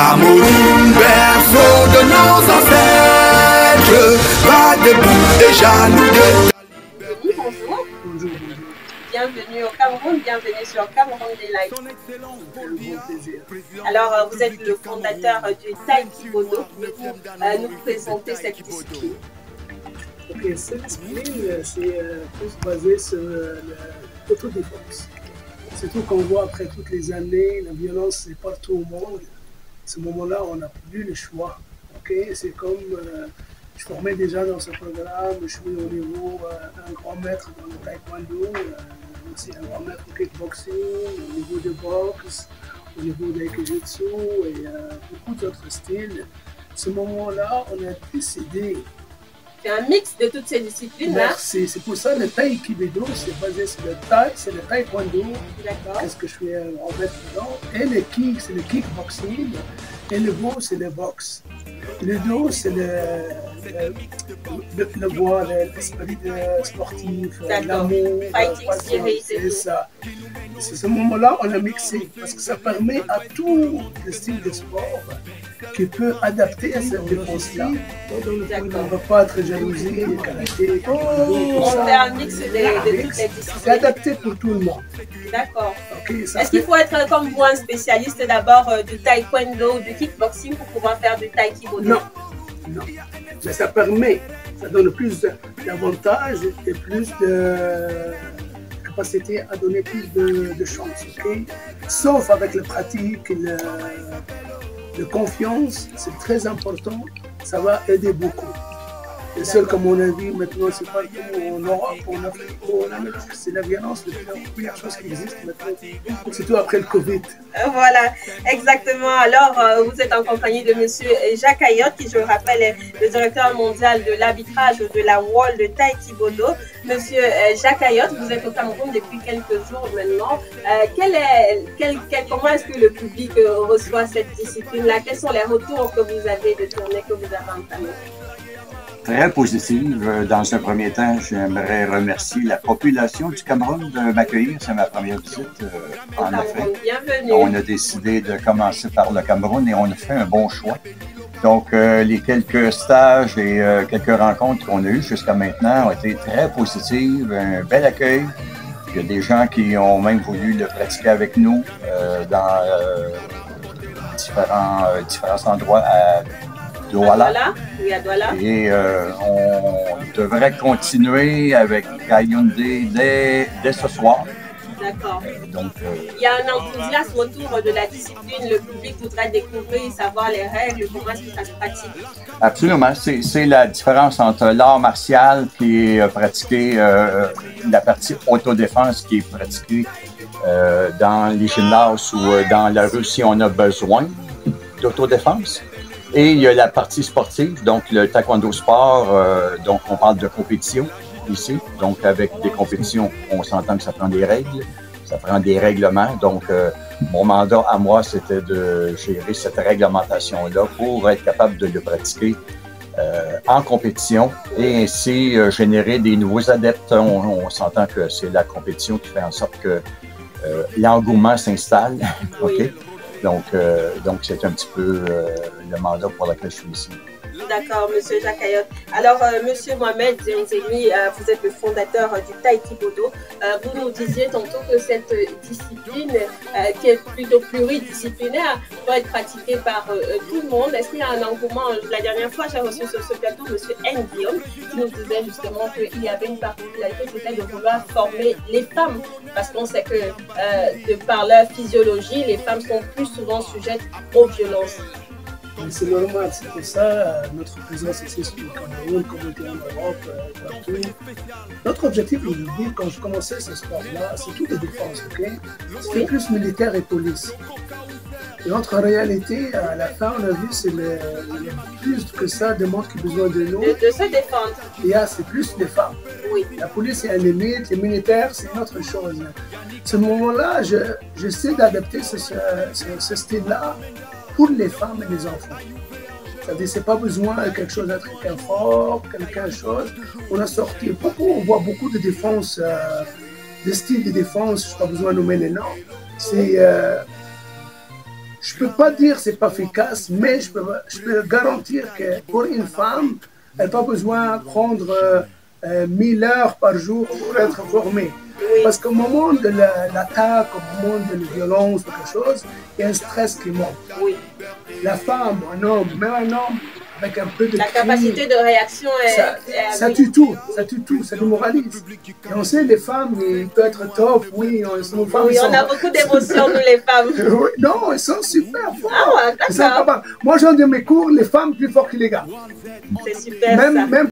Cameroun, berceau de nos ancêtres, pas debout déjà nous deux. Bonjour. Bonjour. Bienvenue au Cameroun, bienvenue sur Cameroun des Lives. Alors, vous êtes le fondateur du Taekwondo. Pouvez-vous nous présenter cette discipline? Ok, cette discipline, c'est plus basé sur l'autodéfense. Surtout qu'on voit après toutes les années, la violence est partout au monde. À ce moment-là, on n'a plus le choix. Okay? C'est comme, je formais déjà dans ce programme, je suis au niveau un grand maître dans le taekwondo, aussi un grand maître au kickboxing, au niveau de boxe, au niveau de l'aikijutsu et beaucoup d'autres styles. À ce moment-là, on a décidé. C'est un mix de toutes ces disciplines. Merci. C'est pour ça le taekwondo, c'est basé sur le taï, c'est le taekwondo. D'accord. Qu'est-ce que je fais en fait dedans? Et le kick, c'est le kickboxing. Et le bo, c'est le boxe. Le do, c'est le bois, l'esprit sportif, l'amour. C'est ça. C'est ce moment-là, on a mixé parce que ça permet à tout le style de sport qui peut adapter à cette défense-là. On ne va pas être jalousie, karaté, on fait un mix de toutes les disciplines. C'est adapté pour tout le monde. D'accord. Okay, est-ce qu'il faut être comme vous un spécialiste d'abord du taekwondo, du kickboxing pour pouvoir faire du taekwondo? Non, non. Mais ça permet, ça donne plus d'avantages et plus de capacité à donner plus de chances. Okay? Sauf avec la pratique, de confiance, c'est très important, ça va aider beaucoup. Et seul, comme on a vu maintenant, c'est pas en Europe, en Afrique, en Amérique, c'est la violence, la première chose qui existe maintenant, surtout après le Covid. Voilà, exactement. Alors, vous êtes en compagnie de Monsieur Jacques Ayotte, qui, je le rappelle, est le directeur mondial de l'arbitrage de la World Taekwondo. Monsieur Jacques Ayotte, vous êtes au Cameroun depuis quelques jours maintenant. Comment est-ce que le public reçoit cette discipline-là? Quels sont les retours que vous avez de tournée que vous avez entamées? Très positive. Dans un premier temps, j'aimerais remercier la population du Cameroun de m'accueillir. C'est ma première visite en Afrique. Bienvenue. On a décidé de commencer par le Cameroun et on a fait un bon choix. Donc, les quelques stages et quelques rencontres qu'on a eues jusqu'à maintenant ont été très positives, un bel accueil. Il y a des gens qui ont même voulu le pratiquer avec nous dans différents endroits à Douala. Oui, à Douala. Et on devrait continuer avec Yaoundé dès ce soir. D'accord. Donc, il y a un enthousiasme autour de la discipline. Le public voudrait découvrir, savoir les règles, comment est-ce que ça se pratique. Absolument. C'est la différence entre l'art martial qui est pratiqué, la partie autodéfense qui est pratiquée dans les gymnases ou dans la rue si on a besoin d'autodéfense. Et il y a la partie sportive, donc le taekwondo sport, donc on parle de compétition ici. Donc avec des compétitions, on s'entend que ça prend des règles, ça prend des règlements. Donc mon mandat à moi, c'était de gérer cette réglementation-là pour être capable de le pratiquer en compétition et ainsi générer des nouveaux adeptes. On s'entend que c'est la compétition qui fait en sorte que l'engouement s'installe. Oui. Okay? Donc c'est un petit peu le mandat pour lequel je suis ici. D'accord, Monsieur Jacques Ayotte. Alors, Monsieur Mohamed Zenzemi, vous êtes le fondateur du Taekwondo. Vous nous disiez tantôt que cette discipline, qui est plutôt pluridisciplinaire, doit être pratiquée par tout le monde. Est-ce qu'il y a un engouement? La dernière fois, j'ai reçu sur ce plateau Monsieur Nguillaume, qui nous disait justement qu'il y avait une particularité, peut-être de vouloir former les femmes, parce qu'on sait que de par leur physiologie, les femmes sont plus souvent sujettes aux violences. C'est normal, c'est pour ça notre présence ici sur le Cameroun, comme en Europe, partout. Notre objectif aujourd'hui, quand je commençais ce sport-là, c'est tout de défense, ok? C'était plus militaire et police. Et notre réalité, à la fin, on a vu, c'est plus que ça, des monde qui ont besoin de nous. De se défendre. C'est plus les femmes. Oui. La police est un limite, les militaires, c'est une autre chose. À ce moment-là, j'essaie d'adapter ce style-là pour les femmes et les enfants. C'est-à-dire, c'est pas besoin de quelque chose d'être quelqu'un fort, quelque chose. On a sorti, on voit beaucoup de défense, de styles de défense, je n'ai pas besoin de nommer les noms. je peux pas dire que c'est pas efficace, mais je peux garantir que pour une femme, elle n'a pas besoin de prendre 1000 heures par jour pour être formée. Parce qu'au moment de l'attaque, au moment de la violence ou quelque chose, il y a un stress qui monte. Oui. La femme, un homme, même un homme, avec un peu de La cri, capacité de réaction ça tue tout, ça démoralise. Et on sait, les femmes, ils peuvent être top, oui, on a beaucoup d'émotions, nous les femmes. Oui, non, elles sont super fortes. Ah ouais, d'accord. Moi, j'ai dans mes cours, les femmes plus fortes que les gars. C'est super ça. Même